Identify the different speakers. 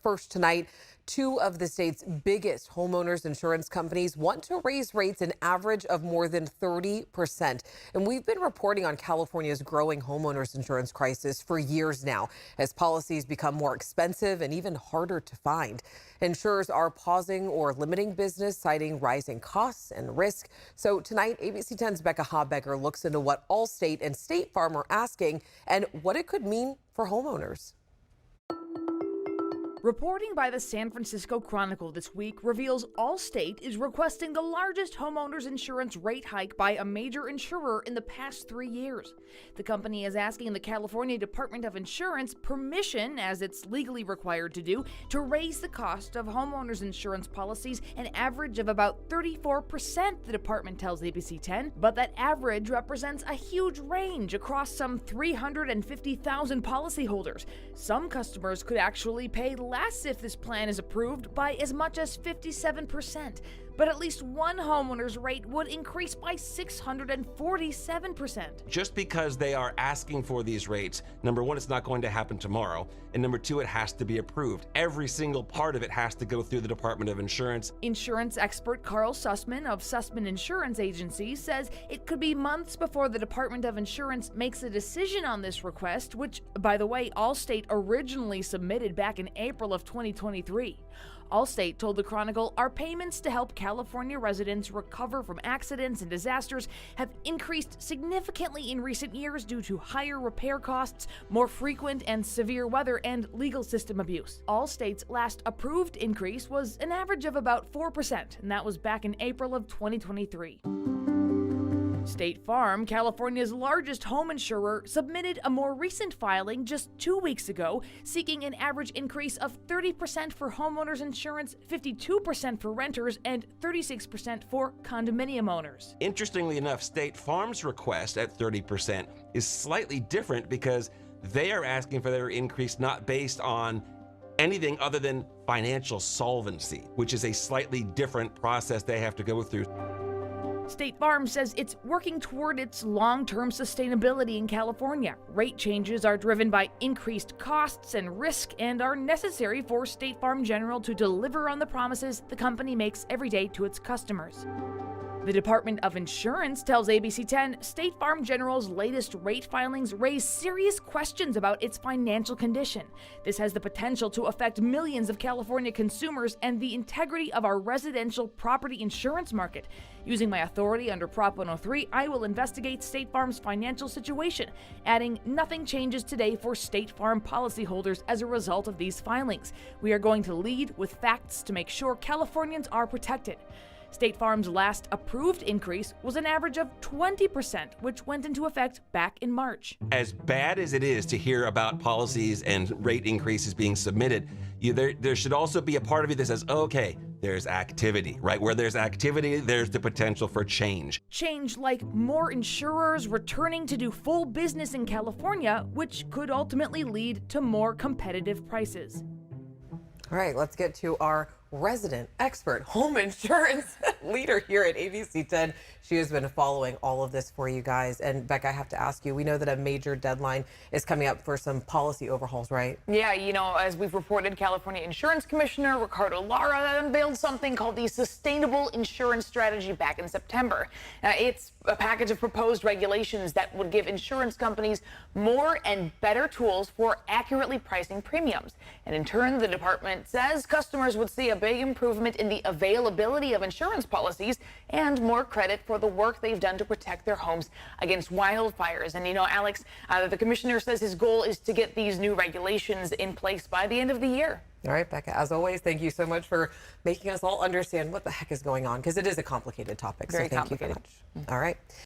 Speaker 1: First tonight, two of the state's biggest homeowners insurance companies want to raise rates an average of more than 30%. And we've been reporting on California's growing homeowners insurance crisis for years now, as policies become more expensive and even harder to find. Insurers are pausing or limiting business, citing rising costs and risk. So tonight, ABC 10's Becca Habegger looks into what Allstate and State Farm are asking and what it could mean for homeowners.
Speaker 2: Reporting by the San Francisco Chronicle this week reveals Allstate is requesting the largest homeowners insurance rate hike by a major insurer in the past 3 years. The company is asking the California Department of Insurance permission, as it's legally required to do, to raise the cost of homeowners insurance policies an average of about 34%, the department tells ABC 10. But that average represents a huge range across some 350,000 policyholders. Some customers could actually pay less if this plan is approved, by as much as 57%. But at least one homeowner's rate would increase by 647%.
Speaker 3: Just because they are asking for these rates, number one, it's not going to happen tomorrow. And number two, it has to be approved. Every single part of it has to go through the Department of Insurance. Insurance
Speaker 2: expert Karl Susman of Susman Insurance Agency says it could be months before the Department of Insurance makes a decision on this request, which, by the way, Allstate originally submitted back in April of 2023. Allstate told the Chronicle, our payments to help California residents recover from accidents and disasters have increased significantly in recent years due to higher repair costs, more frequent and severe weather, and legal system abuse. Allstate's last approved increase was an average of about 4%, and that was back in April of 2023. State Farm, California's largest home insurer, submitted a more recent filing just 2 weeks ago, seeking an average increase of 30% for homeowners insurance, 52% for renters, and 36% for condominium owners.
Speaker 3: Interestingly enough, State Farm's request at 30% is slightly different because they are asking for their increase not based on anything other than financial solvency, which is a slightly different process they have to go through.
Speaker 2: State Farm says it's working toward its long-term sustainability in California. Rate changes are driven by increased costs and risk and are necessary for State Farm General to deliver on the promises the company makes every day to its customers. The Department of Insurance tells ABC 10 State Farm General's latest rate filings raise serious questions about its financial condition. This has the potential to affect millions of California consumers and the integrity of our residential property insurance market. Using my authority under Prop 103, I will investigate State Farm's financial situation, adding nothing changes today for State Farm policyholders as a result of these filings. We are going to lead with facts to make sure Californians are protected. State Farm's last approved increase was an average of 20%, which went into effect back in March.
Speaker 3: As bad as it is to hear about policies and rate increases being submitted, there should also be a part of you that says, okay, there's activity, right? Where there's activity, there's the potential for change.
Speaker 2: Change like more insurers returning to do full business in California, which could ultimately lead to more competitive prices.
Speaker 1: All right, let's get to our resident expert home insurance leader here at ABC 10. She has been following all of this for you guys. And Becca, I have to ask you, we know that a major deadline is coming up for some policy overhauls, right?
Speaker 4: Yeah, you know, as we've reported, California Insurance Commissioner Ricardo Lara unveiled something called the Sustainable Insurance Strategy back in September. It's a package of proposed regulations that would give insurance companies more and better tools for accurately pricing premiums. And in turn, the department says customers would see a big improvement in the availability of insurance policies and more credit for the work they've done to protect their homes against wildfires. And, you know, Alex, the commissioner says his goal is to get these new regulations in place by the end of the year.
Speaker 1: All right, Becca, as always, thank you so much for making us all understand what the heck is going on, because it is a complicated topic.
Speaker 4: Very
Speaker 1: so thank
Speaker 4: complicated.
Speaker 1: you very much. All right.